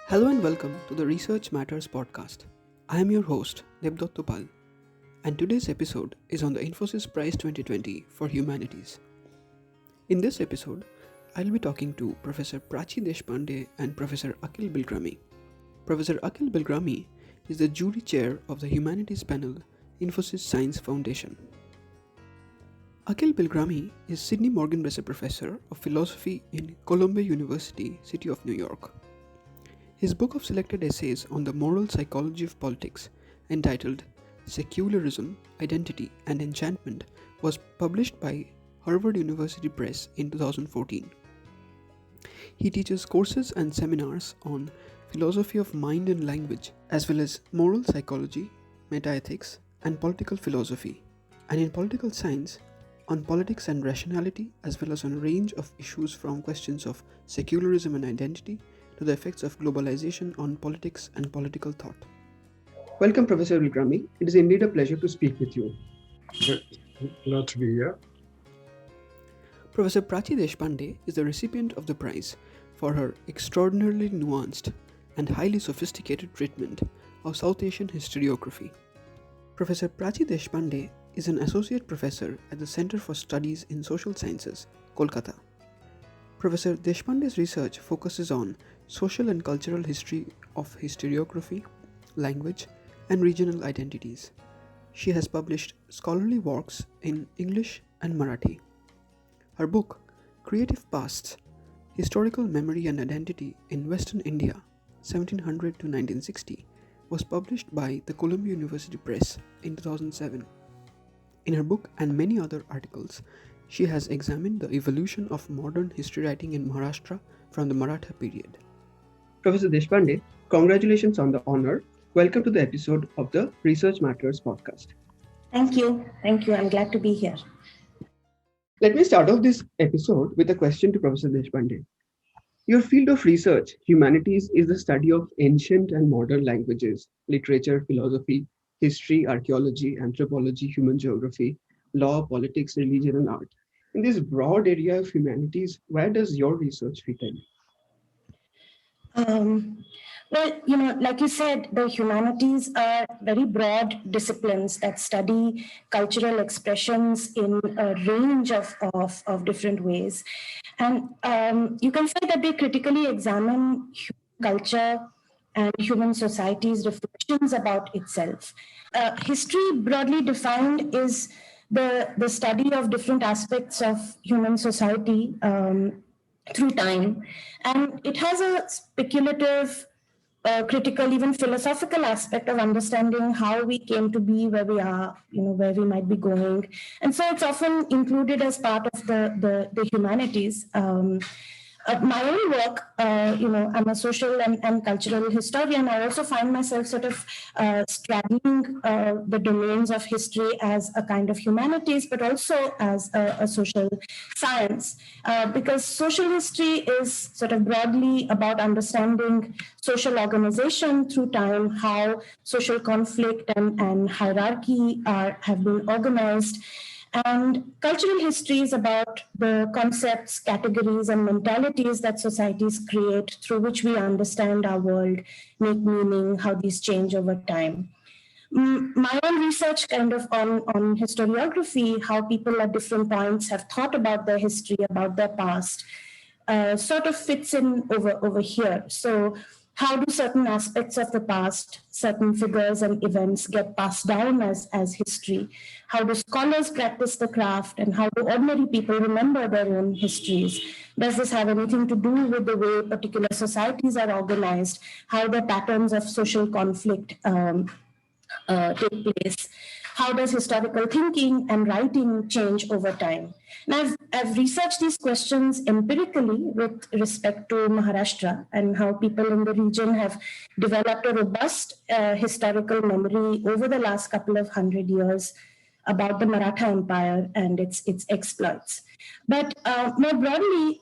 Hello and welcome to the Research Matters podcast. I am your host, Debdutta Paul, and today's episode is on the Infosys Prize 2020 for Humanities. In this episode, I'll be talking to Professor Prachi Deshpande and Professor Akeel Bilgrami. Professor Akeel Bilgrami is the jury chair of the Humanities panel, Infosys Science Foundation. Akeel Bilgrami is Sidney Morgenbresser Professor of Philosophy in Columbia University, City of New York. His book of selected essays on the moral psychology of politics, entitled Secularism, Identity and Enchantment, was published by Harvard University Press in 2014. He teaches courses and seminars on philosophy of mind and language, as well as moral psychology, metaethics, and political philosophy, and in political science, on politics and rationality, as well as on a range of issues from questions of secularism and identity to the effects of globalization on politics and political thought. Welcome, Professor Bilgrami. It is indeed a pleasure to speak with you. Glad to be here. Professor Prachi Deshpande is the recipient of the prize for her extraordinarily nuanced and highly sophisticated treatment of South Asian historiography. Professor Prachi Deshpande is an associate professor at the Center for Studies in Social Sciences, Kolkata. Professor Deshpande's research focuses on social and cultural history of historiography, language, and regional identities. She has published scholarly works in English and Marathi. Her book, Creative Pasts, Historical Memory and Identity in Western India, 1700 to 1960, was published by the Columbia University Press in 2007. In her book and many other articles, she has examined the evolution of modern history writing in Maharashtra from the Maratha period. Professor Deshpande, congratulations on the honor. Welcome to the episode of the Research Matters podcast. Thank you. I'm glad to be here. Let me start off this episode with a question to Professor Deshpande. Your field of research, humanities, is the study of ancient and modern languages, literature, philosophy, history, archaeology, anthropology, human geography, law, politics, religion, and art. In this broad area of humanities, where does your research fit in? Like you said, the humanities are very broad disciplines that study cultural expressions in a range of different ways. And you can say that they critically examine human culture and human society's reflections about itself. History, broadly defined, is the study of different aspects of human society through time. And it has a speculative, critical, even philosophical aspect of understanding how we came to be where we are, where we might be going. And so it's often included as part of the humanities. My own work, I'm a social and cultural historian. I also find myself sort of straddling the domains of history as a kind of humanities, but also as a social science, because social history is sort of broadly about understanding social organization through time, how social conflict and hierarchy have been organized. And cultural history is about the concepts, categories, and mentalities that societies create through which we understand our world, make meaning, how these change over time. My own research kind of on historiography, how people at different points have thought about their history, about their past, sort of fits in over here. So how do certain aspects of the past, certain figures and events get passed down as history? How do scholars practice the craft, and how do ordinary people remember their own histories? Does this have anything to do with the way particular societies are organized, how the patterns of social conflict take place? How does historical thinking and writing change over time? Now, I've researched these questions empirically with respect to Maharashtra and how people in the region have developed a robust historical memory over the last couple of 100 years about the Maratha Empire and its exploits. But more broadly,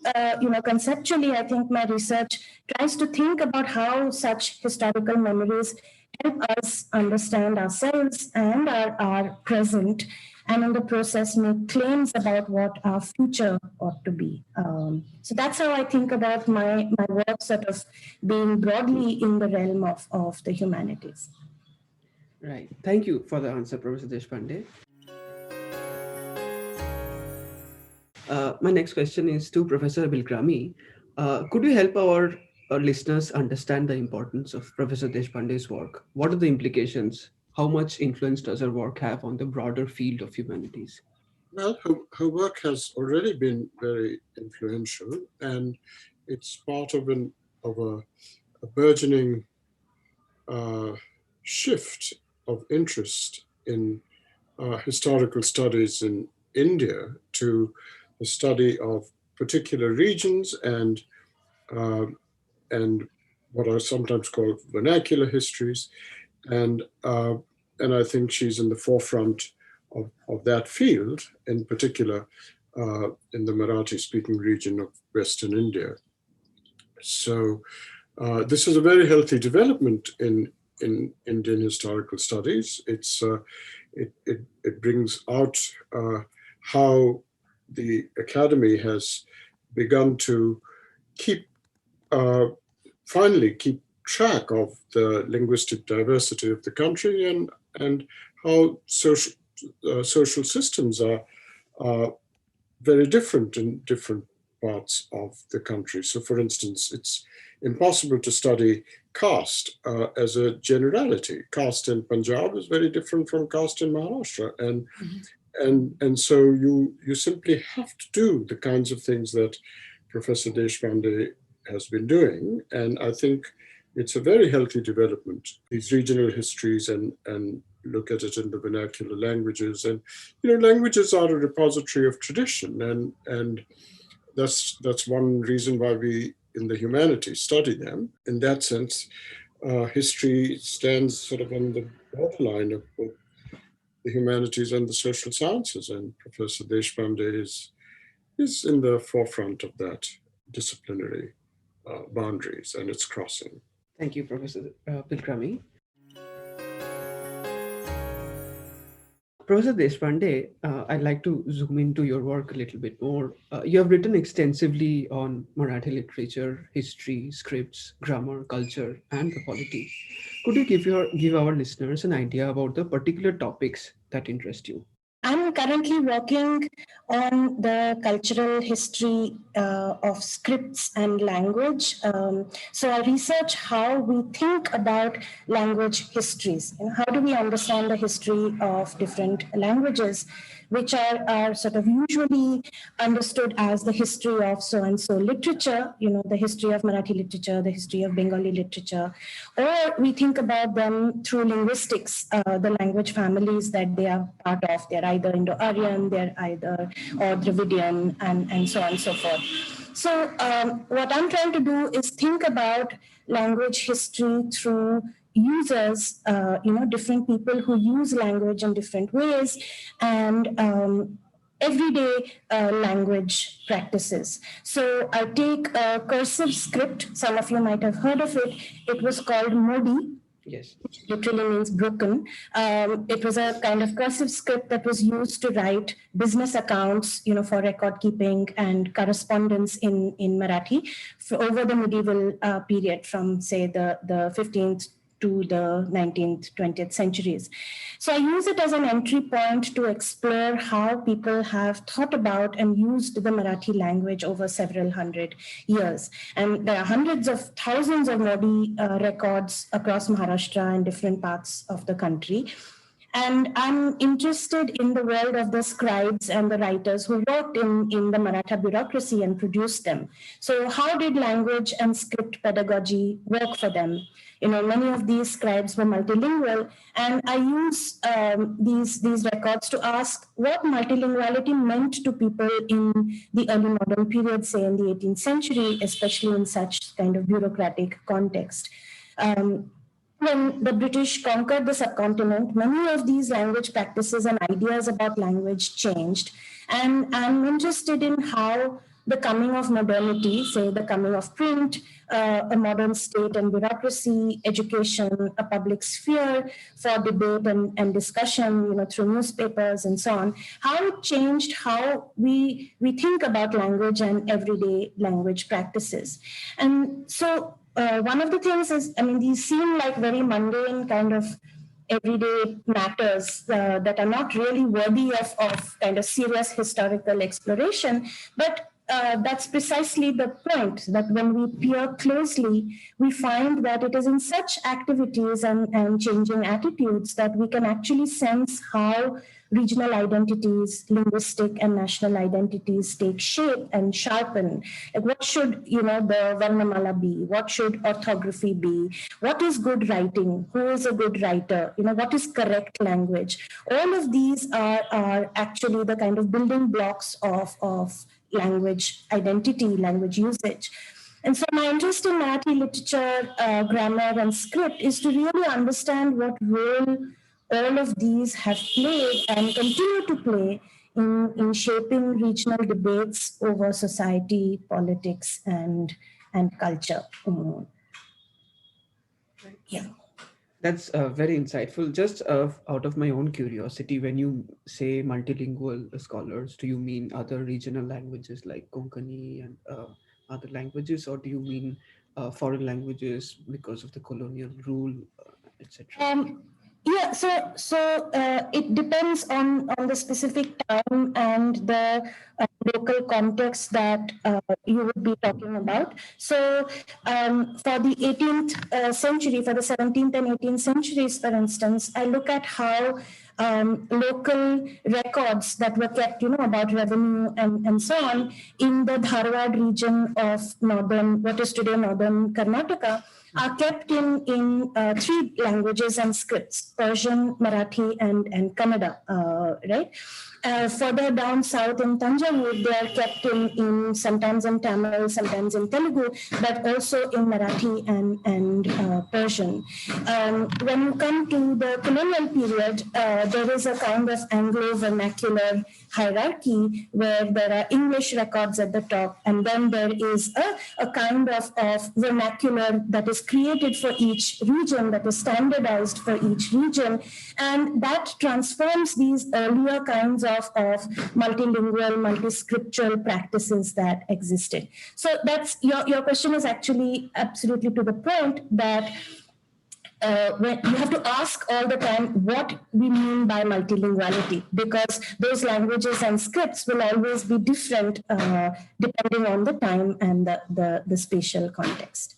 conceptually, I think my research tries to think about how such historical memories help us understand ourselves and our present and in the process make claims about what our future ought to be. So that's how I think about my work sort of being broadly in the realm of the humanities. Right. Thank you for the answer, Professor Deshpande. My next question is to Professor Bilgrami. Could you help our listeners understand the importance of Professor Deshpande's work? What are the implications? How much influence does her work have on the broader field of humanities? Well, her work has already been very influential, and it's part of a burgeoning shift of interest in historical studies in India to the study of particular regions uh, and what are sometimes called vernacular histories, and uh, and I think she's in the forefront of that field, in particular in the Marathi-speaking region of Western India. So this is a very healthy development in Indian historical studies. It brings out how the academy has begun to keep finally keep track of the linguistic diversity of the country and how social systems are very different in different parts of the country. So, for instance, it's impossible to study caste as a generality. Caste in Punjab is very different from caste in Maharashtra, and so you simply have to do the kinds of things that Professor Deshpande has been doing, and I think it's a very healthy development. These regional histories and look at it in the vernacular languages, and languages are a repository of tradition, and that's one reason why we in the humanities study them. In that sense, history stands sort of on the borderline of both the humanities and the social sciences, and Professor Deshpande is in the forefront of that disciplinary boundaries and its crossing. Thank you, Professor Bilgrami. Professor Deshpande, I'd like to zoom into your work a little bit more. You have written extensively on Marathi literature, history, scripts, grammar, culture, and the polity. Could you give our listeners an idea about the particular topics that interest you? I'm currently working on the cultural history of scripts and language. So I research how we think about language histories. How do we understand the history of different languages, which are sort of usually understood as the history of so-and-so literature, the history of Marathi literature, the history of Bengali literature, or we think about them through linguistics, the language families that they are part of. They're either Indo-Aryan, they're either or Dravidian, and so on and so forth. So what I'm trying to do is think about language history through users, different people who use language in different ways, and everyday language practices. So I take a cursive script. Some of you might have heard of it. It was called Modi. Yes. Which literally means broken. It was a kind of cursive script that was used to write business accounts, for record keeping and correspondence in Marathi over the medieval period from, say, the 15th to the 19th, 20th centuries. So I use it as an entry point to explore how people have thought about and used the Marathi language over several hundred years. And there are hundreds of thousands of Modi records across Maharashtra and different parts of the country. And I'm interested in the world of the scribes and the writers who worked in the Maratha bureaucracy and produced them. So how did language and script pedagogy work for them? Many of these scribes were multilingual, and I use these records to ask what multilinguality meant to people in the early modern period, say in the 18th century, especially in such kind of bureaucratic context. When the British conquered the subcontinent, many of these language practices and ideas about language changed. And I'm interested in how the coming of modernity, say the coming of print, a modern state and bureaucracy, education, a public sphere for debate and discussion, through newspapers and so on, how it changed how we think about language and everyday language practices. And so one of the things is, these seem like very mundane kind of everyday matters that are not really worthy of kind of serious historical exploration. But that's precisely the point, that when we peer closely, we find that it is in such activities and changing attitudes that we can actually sense how regional identities, linguistic and national identities take shape and sharpen. Like what should, the Varnamala be? What should orthography be? What is good writing? Who is a good writer? What is correct language? All of these are actually the kind of building blocks of language identity, language usage. And so my interest in Marathi literature, grammar, and script is to really understand what role all of these have played and continue to play in shaping regional debates over society, politics, and culture. Yeah. That's very insightful. Just out of my own curiosity, when you say multilingual scholars, do you mean other regional languages like Konkani and other languages, or do you mean foreign languages because of the colonial rule, etc.? Yeah, so it depends on the specific time and the local context that you would be talking about. So for the 18th century, for the 17th and 18th centuries, for instance, I look at how local records that were kept, about revenue and so on in the Dharwad region of what is today northern Karnataka, are kept in three languages and scripts: Persian, Marathi, and Kannada, right? Further down south in Tanjavur, they are kept in sometimes in Tamil, sometimes in Telugu, but also in Marathi and Persian. When you come to the colonial period, there is a kind of Anglo-vernacular hierarchy where there are English records at the top, and then there is a kind of vernacular that is created for each region, that is standardized for each region, and that transforms these earlier kinds of multilingual, multi-scriptural practices that existed. So that's your question is actually absolutely to the point, that when you have to ask all the time what we mean by multilinguality, because those languages and scripts will always be different depending on the time and the spatial context.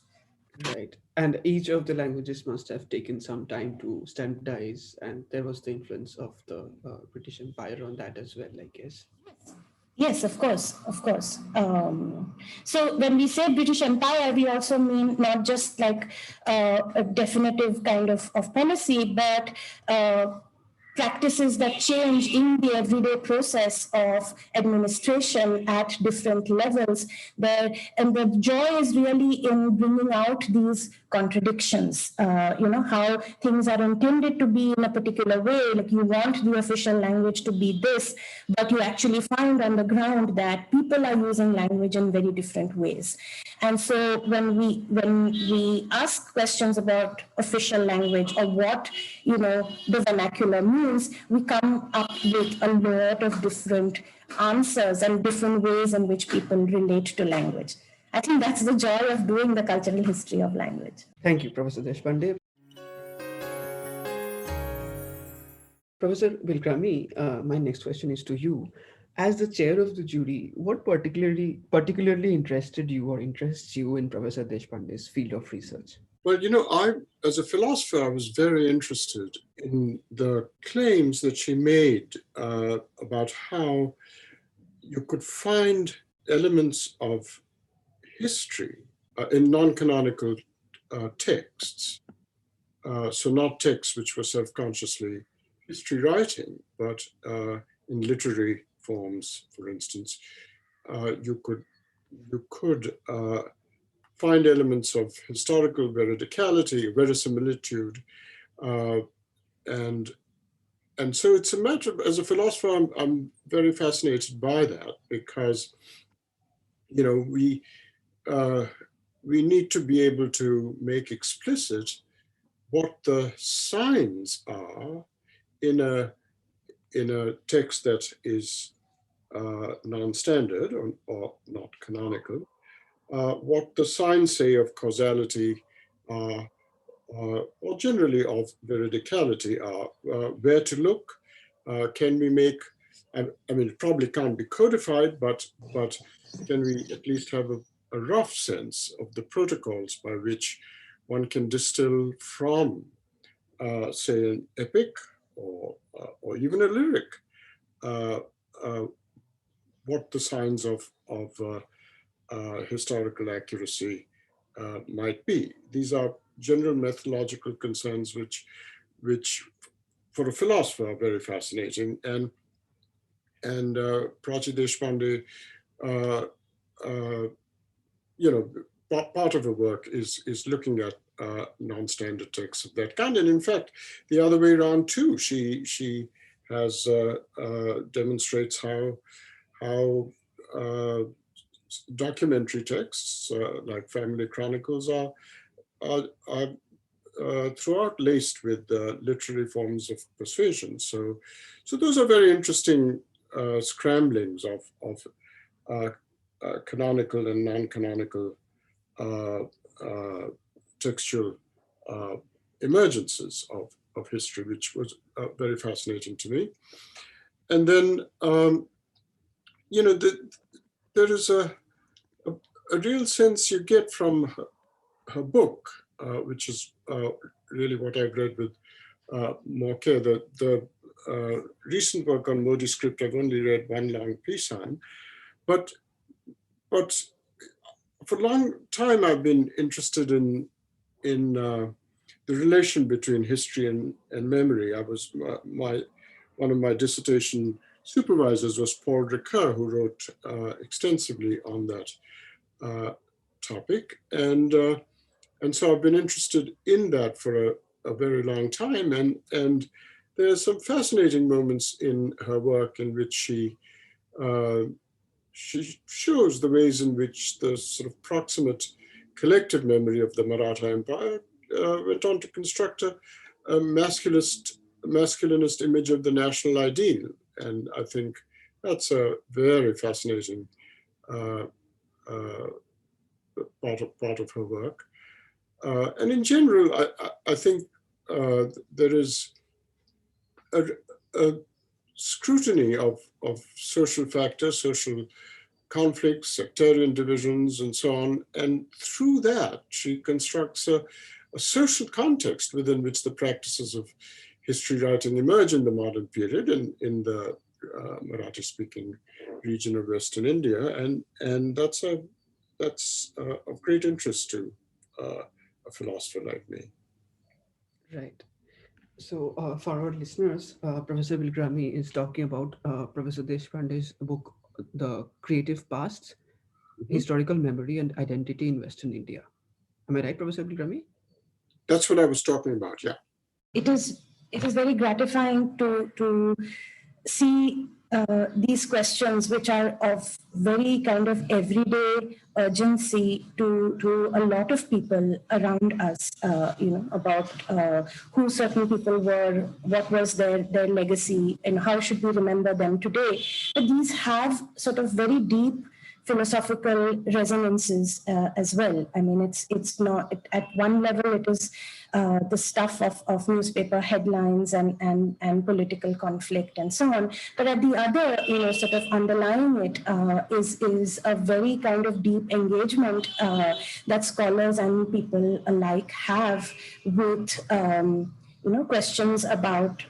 Right. And each of the languages must have taken some time to standardize, and there was the influence of the British Empire on that as well, I guess. Yes, of course, of course. So when we say British Empire, we also mean not just like a definitive kind of policy, but practices that change in the everyday process of administration at different levels. And the joy is really in bringing out these contradictions, how things are intended to be in a particular way, like you want the official language to be this, but you actually find on the ground that people are using language in very different ways. And so when we ask questions about official language or what the vernacular means, we come up with a lot of different answers and different ways in which people relate to language. I think that's the joy of doing the cultural history of language. Thank you, Professor Deshpande. Professor Bilgrami, my next question is to you. As the chair of the jury, what particularly interested you or interests you in Professor Deshpande's field of research? Well, as a philosopher, I was very interested in the claims that she made about how you could find elements of history in non-canonical texts. So not texts which were self-consciously history writing, but in literary forms, for instance, you could find elements of historical verisimilitude, and so it's a matter of, as a philosopher, I'm very fascinated by that, because you know, we need to be able to make explicit what the signs are in a text that is non-standard or not canonical, what the signs say of causality are, or generally of veridicality are, where to look, can we make, I mean, it probably can't be codified, but can we at least have a rough sense of the protocols by which one can distill from, say, an epic or even a lyric, uh, uh, what the signs of historical accuracy might be. These are general methodological concerns which for a philosopher are very fascinating. And Prachi Deshpande, uh, uh, you know, part of her work is looking at non-standard texts of that kind. And in fact, the other way around too. She has demonstrates how documentary texts like family chronicles are throughout laced with literary forms of persuasion. So those are very interesting scramblings of uh, canonical and non-canonical uh, textual uh, emergences of history, which was very fascinating to me. And then, you know, there is a real sense you get from her book, which is really what I've read with more care. The recent work on Modi script, I've only read one long piece on, but for a long time I've been interested in the relation between history and memory. I was one of my dissertation supervisors was Paul Ricoeur, who wrote extensively on that topic, and so I've been interested in that for a very long time, and there are some fascinating moments in her work in which uh, she shows the ways in which the sort of proximate collective memory of the Maratha Empire went on to construct a masculinist image of the national ideal. And I think that's a very fascinating uh, uh, part of her work. And in general, I think there is a scrutiny of social factors, social conflicts, sectarian divisions, and so on. And through that, she constructs a social context within which the practices of history writing emerge in the modern period in the Marathi-speaking region of Western India. And that's of great interest to a philosopher like me. Right. So, for our listeners, Professor Bilgrami is talking about Professor Deshpande's book, The Creative Pasts, Mhm. Historical Memory and Identity in Western India. Am I right, Professor Bilgrami? That's what I was talking about, yeah. It is very gratifying to see these questions, which are of very kind of everyday urgency to a lot of people around us, about who certain people were, what was their legacy, and how should we remember them today. But these have sort of very deep philosophical resonances as well. I mean, it's not at one level it is the stuff of newspaper headlines and political conflict and so on, but at the other, sort of underlying it is a very kind of deep engagement that scholars and people alike have with questions about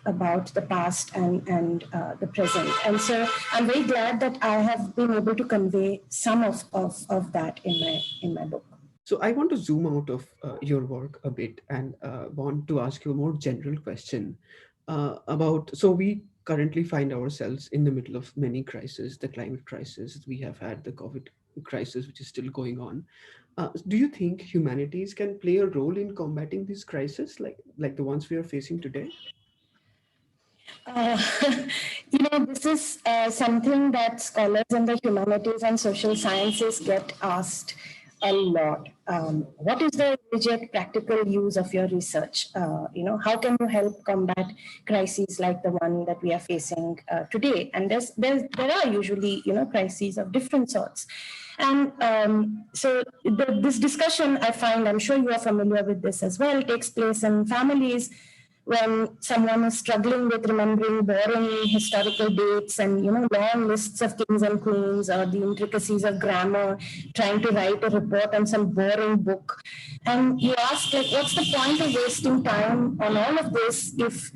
the past and the present. And so I'm very glad that I have been able to convey some of that in my book. So, I want to zoom out of your work a bit and want to ask you a more general question about. So, we currently find ourselves in the middle of many crises, the climate crisis, we have had the COVID crisis, which is still going on. Do you think humanities can play a role in combating these crises like the ones we are facing today? Uh, this is something that scholars in the humanities and social sciences get asked a lot. What is the immediate practical use of your research? How can you help combat crises like the one that we are facing today? And there are usually, crises of different sorts. And this discussion, I find, I'm sure you are familiar with this as well, takes place in families when someone is struggling with remembering boring historical dates and long lists of kings and queens, or the intricacies of grammar, trying to write a report on some boring book. And you ask, like, what's the point of wasting time on all of this if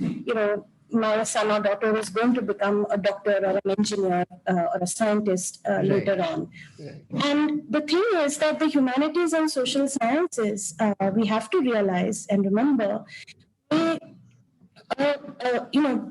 my son or daughter is going to become a doctor or an engineer or a scientist later on. Right. And the thing is that the humanities and social sciences, we have to realize and remember, they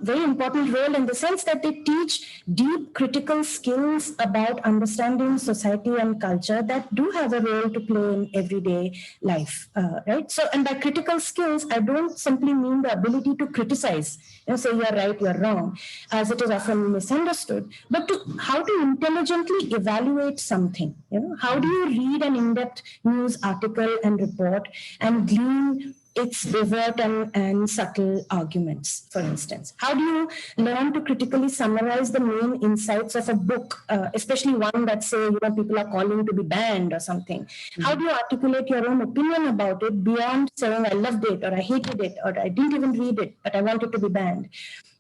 very important role in the sense that they teach deep critical skills about understanding society and culture that do have a role to play in everyday life, right? So, and by critical skills, I don't simply mean the ability to criticize, say you're right, you're wrong, as it is often misunderstood, but to how to intelligently evaluate something. How do you read an in-depth news article and report and glean its overt and subtle arguments, for instance? How do you learn to critically summarize the main insights of a book, especially one that, say, people are calling to be banned or something? Mm-hmm. How do you articulate your own opinion about it beyond saying, I loved it, or I hated it, or I didn't even read it, but I want it to be banned?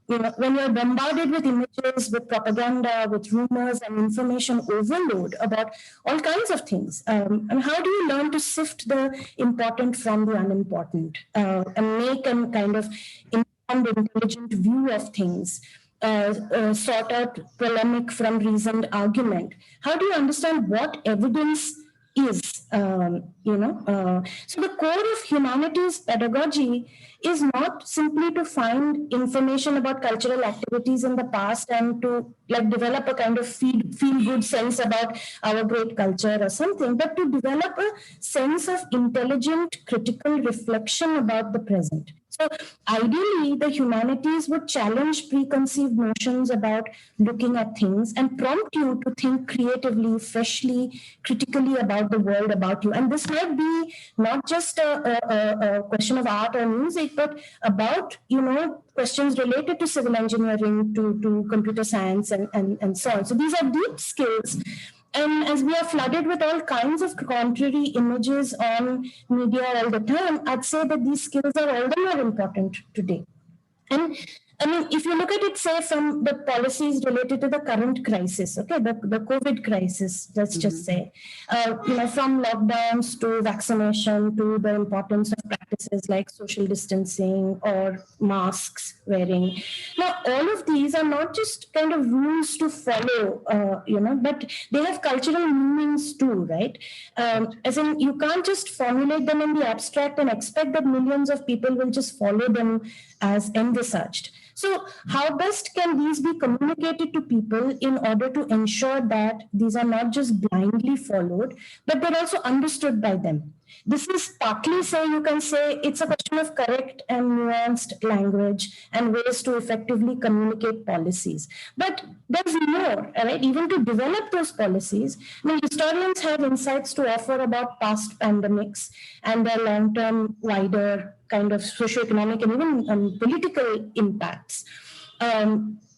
When you're bombarded with images, with propaganda, with rumors and information overload about all kinds of things, and how do you learn to sift the important from the unimportant, and make a kind of informed, intelligent view of things, sort out polemic from reasoned argument? How do you understand what evidence is? So the core of humanities pedagogy is not simply to find information about cultural activities in the past and to develop a kind of feel good sense about our great culture or something, but to develop a sense of intelligent critical reflection about the present. So ideally, the humanities would challenge preconceived notions about looking at things and prompt you to think creatively, freshly, critically about the world about you. And this might be not just a question of art or music, but about, questions related to civil engineering, to computer science, and so on. So these are deep skills. And as we are flooded with all kinds of contrary images on media all the time, I'd say that these skills are all the more important today. And I mean, if you look at it, say, from the policies related to the current crisis, okay, the COVID crisis, let's just say, from lockdowns to vaccination to the importance of practices like social distancing or masks wearing. Now, all of these are not just kind of rules to follow, but they have cultural meanings too, right? As in, you can't just formulate them in the abstract and expect that millions of people will just follow them as envisaged. So how best can these be communicated to people in order to ensure that these are not just blindly followed, but they're also understood by them? This is partly, say, you can say it's a question of correct and nuanced language and ways to effectively communicate policies. But there's more, right? Even to develop those policies, historians have insights to offer about past pandemics and their long-term, wider kind of socioeconomic and even political impacts.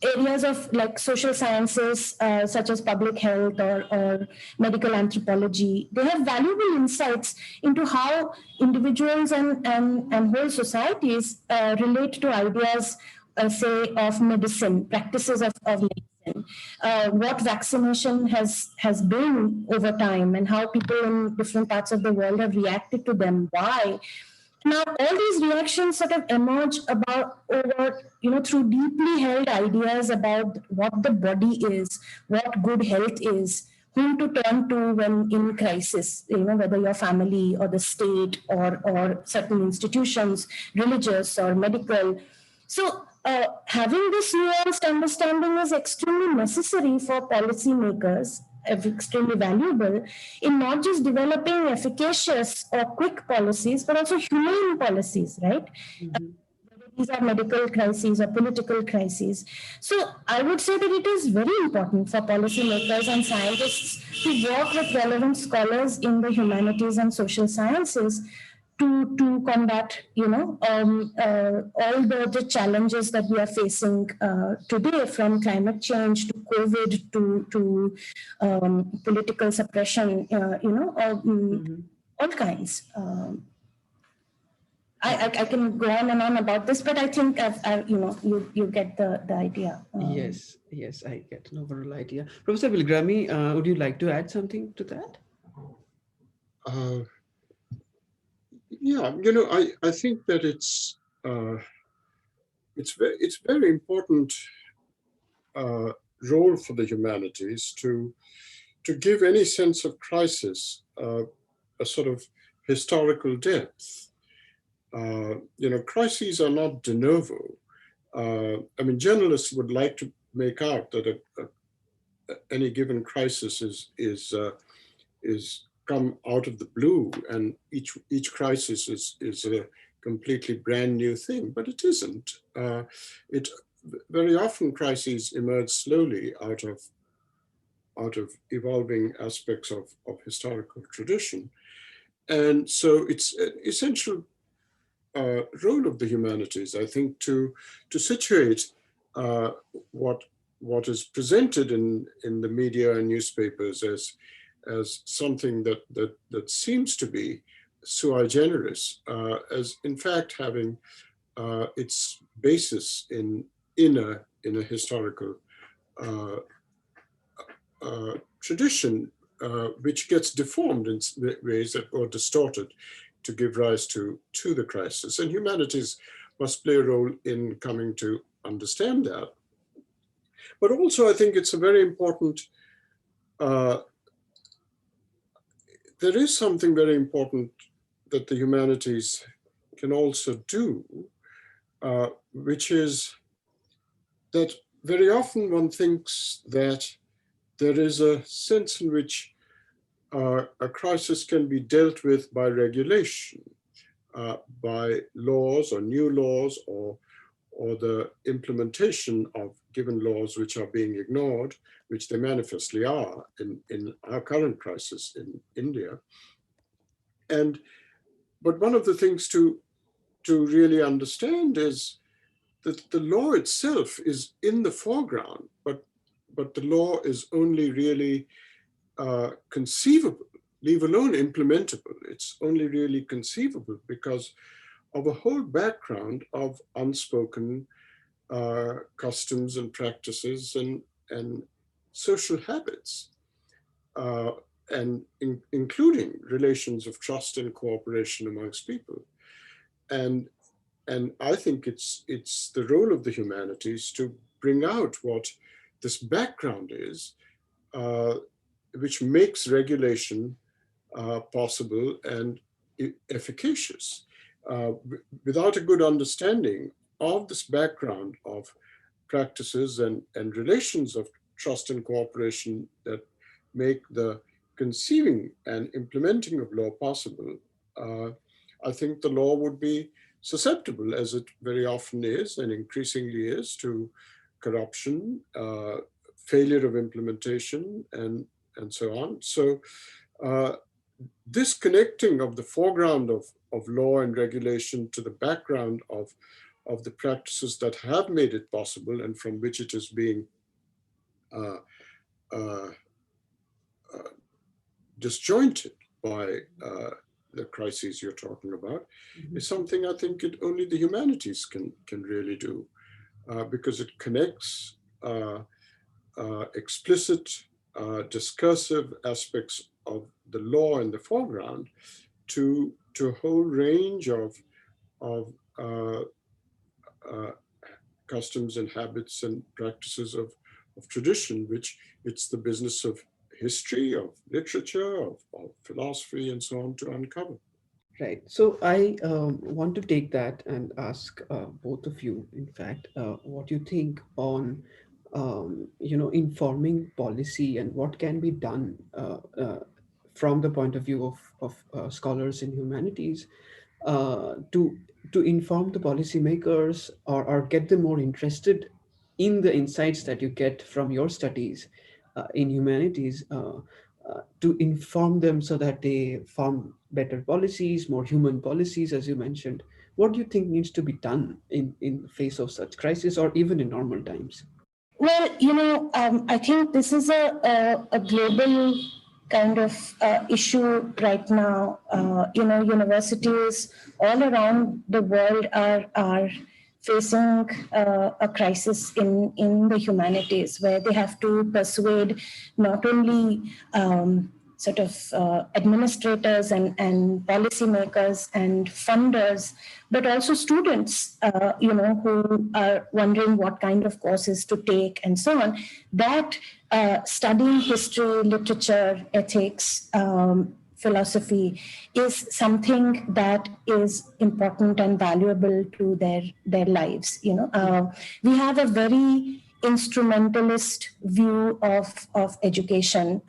Areas of social sciences, such as public health or medical anthropology, they have valuable insights into how individuals and whole societies relate to ideas, say, of medicine, practices of medicine, what vaccination has been over time, and how people in different parts of the world have reacted to them, why. Now, all these reactions sort of emerge through deeply held ideas about what the body is, what good health is, whom to turn to when in crisis, whether your family or the state or certain institutions, religious or medical. So having this nuanced understanding is extremely necessary for policymakers, extremely valuable in not just developing efficacious or quick policies, but also humane policies, right? Mm-hmm. these are medical crises or political crises. So I would say that it is very important for policymakers and scientists to work with relevant scholars in the humanities and social sciences to combat, all the challenges that we are facing today, from climate change to COVID to political suppression, all kinds. I can go on and on about this, but I think you get the idea. Yes, I get an overall idea. Professor Bilgrami, would you like to add something to that? Yeah, I think that it's very important role for the humanities to give any sense of crisis a sort of historical depth. Crises are not de novo. I mean, journalists would like to make out that any given crisis is come out of the blue, and each crisis is a completely brand new thing, but it isn't. It very often crises emerge slowly out of evolving aspects of historical tradition, and so it's an essential role of the humanities, I think, to situate what is presented in the media and newspapers as something that seems to be sui generis, as in fact having its basis in a historical tradition, which gets deformed in ways that are distorted to give rise to the crisis. And humanities must play a role in coming to understand that. But also, I think it's a very important, there is something very important that the humanities can also do, which is that very often one thinks that there is a sense in which a crisis can be dealt with by regulation, by laws or new laws, or the implementation of given laws which are being ignored, which they manifestly are in our current crisis in India. But one of the things to really understand is that the law itself is in the foreground, but the law is only really conceivable, leave alone implementable. It's only really conceivable because of a whole background of unspoken customs and practices and social habits, and including relations of trust and cooperation amongst people. And I think it's the role of the humanities to bring out what this background is, which makes regulation possible and efficacious. Without a good understanding of this background of practices and relations of trust and cooperation that make the conceiving and implementing of law possible, I think the law would be susceptible, as it very often is and increasingly is, to corruption, failure of implementation, and so on. So this connecting of the foreground of law and regulation to the background of the practices that have made it possible and from which it is being disjointed by the crises you're talking about, is something I think only the humanities can really do, because it connects explicit discursive aspects of the law in the foreground to a whole range of customs and habits and practices of tradition, which it's the business of history, of literature, of philosophy, and so on to uncover. Right. So I want to take that and ask both of you, in fact, what you think on, informing policy and what can be done from the point of view of scholars in humanities to to inform the policymakers, or get them more interested in the insights that you get from your studies in humanities, to inform them so that they form better policies, more human policies, as you mentioned? What do you think needs to be done in face of such crisis, or even in normal times? Well, I think this is a global kind of issue right now. Universities all around the world are facing a crisis in the humanities, where they have to persuade not only sort of administrators and policymakers and funders, but also students, who are wondering what kind of courses to take and so on, that studying history, literature, ethics, philosophy is something that is important and valuable to their lives. We have a very instrumentalist view of education,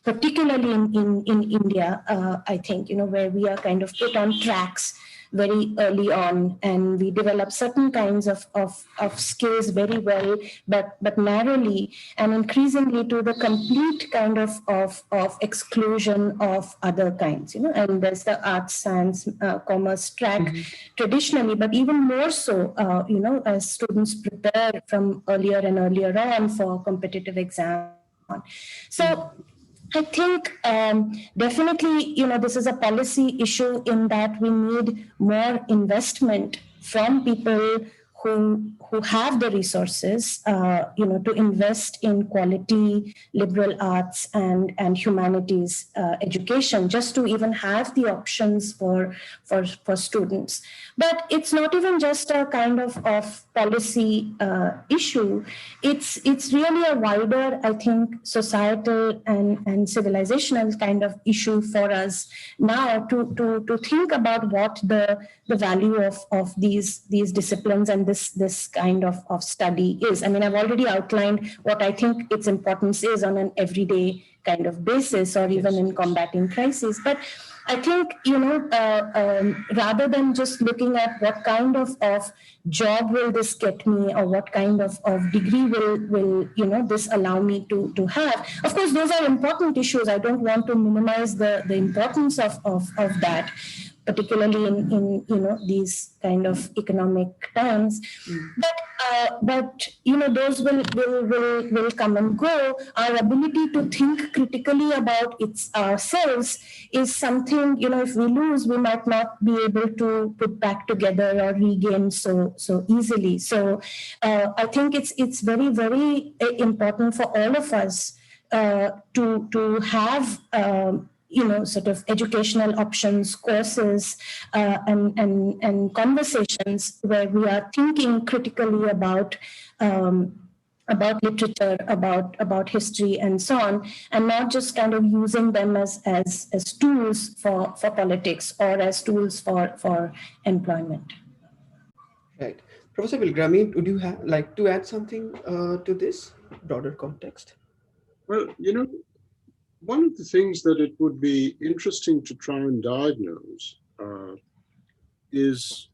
particularly in India, I think, where we are kind of put on tracks very early on, and we develop certain kinds of skills very well, but narrowly, and increasingly to the complete kind of exclusion of other kinds. And there's the arts, science, commerce track traditionally, but even more so, as students prepare from earlier and earlier on for competitive exams and so on. So I think definitely, this is a policy issue, in that we need more investment from people who have the resources, to invest in quality liberal arts and humanities education, just to even have the options for students. But it's not even just a kind of policy issue. It's really a wider, I think, societal and civilizational kind of issue for us now to think about what the value of these disciplines and this kind of study is. I mean, I've already outlined what I think its importance is on an everyday kind of basis, or even in combating crises. But I think, rather than just looking at what kind of job will this get me, or what kind of degree will this allow me to have. Of course, those are important issues. I don't want to minimize the importance of that, particularly in these kind of economic times. But those will come and go. Our ability to think critically about ourselves is something, if we lose, we might not be able to put back together or regain so easily. So I think it's very, very important for all of us to have sort of educational options, courses, and conversations where we are thinking critically about literature, about history, and so on, and not just kind of using them as tools for politics, or as tools for employment. Right. Professor Bilgrami, would you like to add something to this broader context? Well, one of the things that it would be interesting to try and diagnose is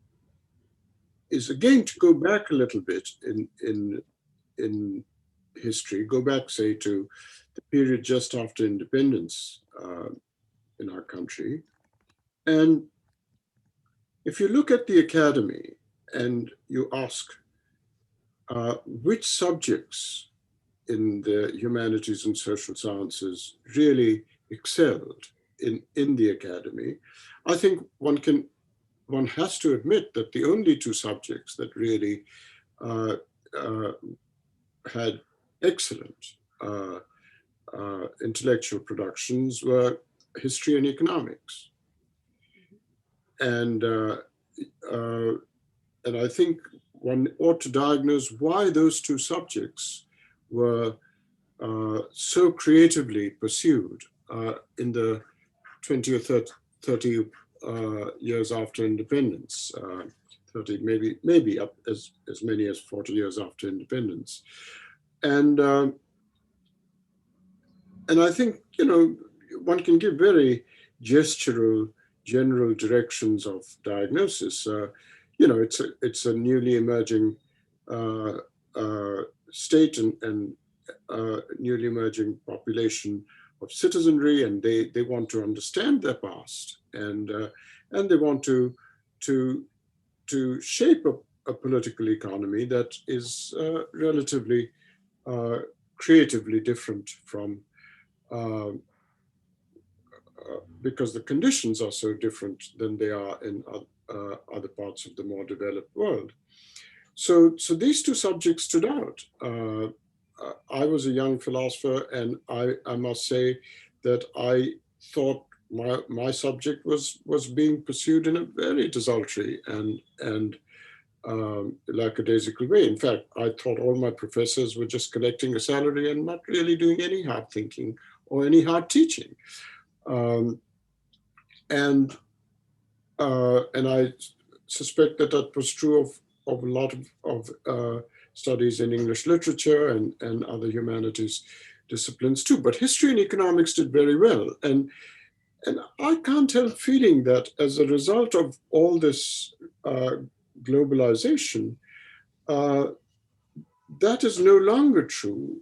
again to go back a little bit in history, go back, say, to the period just after independence in our country. And if you look at the academy and you ask which subjects in the humanities and social sciences really excelled in the academy, I think one has to admit that the only two subjects that really had excellent intellectual productions were history and economics. And I think one ought to diagnose why those two subjects were so creatively pursued in the 20 or 30 years after independence, 30, maybe up as many as 40 years after independence. And I think, one can give very gestural general directions of diagnosis. It's a newly emerging state and newly emerging population of citizenry, and they want to understand their past, and they want to shape a political economy that is relatively creatively different from because the conditions are so different than they are in other parts of the more developed world. So these two subjects stood out. I was a young philosopher, and I must say that I thought my subject was being pursued in a very desultory and lackadaisical way. In fact, I thought all my professors were just collecting a salary and not really doing any hard thinking or any hard teaching. And I suspect that was true of a lot of studies in English literature and other humanities disciplines too. But history and economics did very well. And I can't help feeling that as a result of all this globalization, that is no longer true,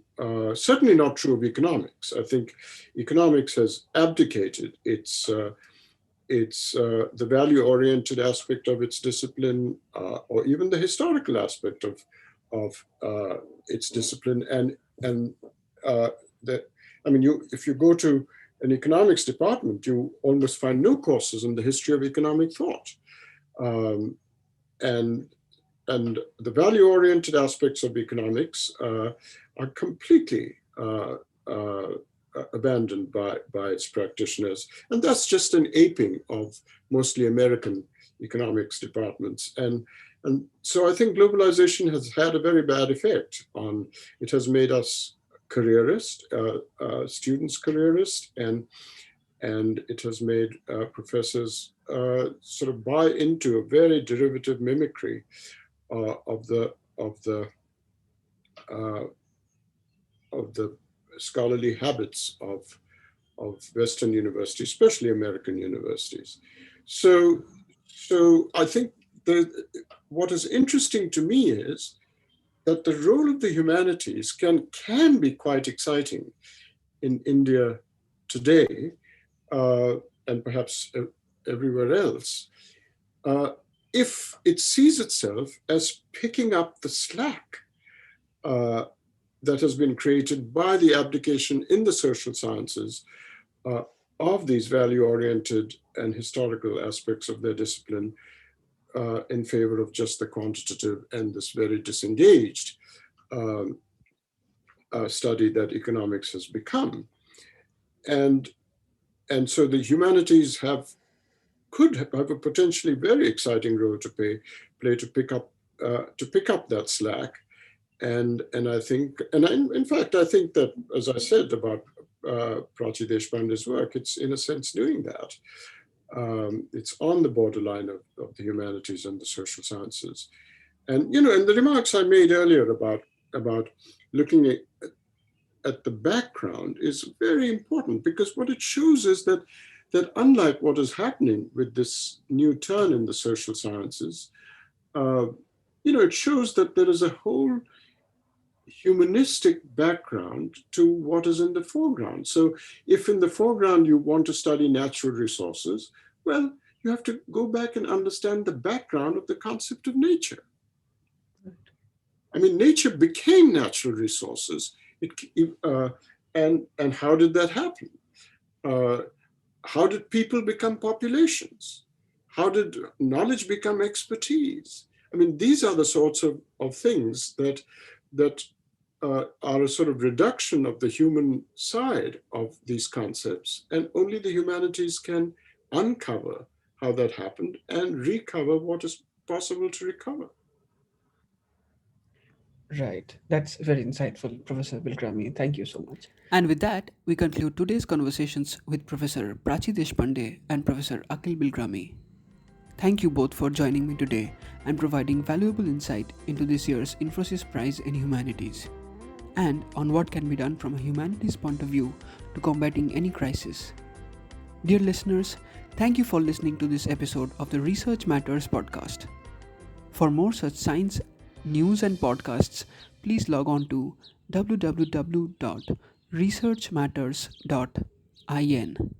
certainly not true of economics. I think economics has abdicated its the value-oriented aspect of its discipline, or even the historical aspect of its discipline, and if you go to an economics department, you almost find no courses in the history of economic thought, and the value-oriented aspects of economics are completely abandoned by its practitioners. And that's just an aping of mostly American economics departments. And so I think globalization has had a very bad effect on, it has made us careerist, students careerist, and it has made professors sort of buy into a very derivative mimicry of the scholarly habits of Western universities, especially American universities. So I think what is interesting to me is that the role of the humanities can be quite exciting in India today, and perhaps everywhere else, if it sees itself as picking up the slack that has been created by the abdication in the social sciences of these value-oriented and historical aspects of their discipline in favor of just the quantitative and this very disengaged study that economics has become. And so the humanities could have a potentially very exciting role to play to pick up that slack. And I think, in fact, I think that, as I said about Prachi Deshpande's work, it's in a sense doing that. It's on the borderline of the humanities and the social sciences. And, and the remarks I made earlier about looking at the background is very important, because what it shows is that unlike what is happening with this new turn in the social sciences, it shows that there is a whole humanistic background to what is in the foreground. So if in the foreground you want to study natural resources, well, you have to go back and understand the background of the concept of nature. I mean, nature became natural resources. And how did that happen? How did people become populations? How did knowledge become expertise? I mean, these are the sorts of things that are a sort of reduction of the human side of these concepts. And only the humanities can uncover how that happened and recover what is possible to recover. Right. That's very insightful, Professor Bilgrami. Thank you so much. And with that, we conclude today's conversations with Professor Prachi Deshpande and Professor Akeel Bilgrami. Thank you both for joining me today and providing valuable insight into this year's Infosys Prize in Humanities, and on what can be done from a humanities point of view to combating any crisis. Dear listeners, Thank you for listening to this episode of the Research Matters podcast. For more such science news and podcasts, please log on to www.researchmatters.in.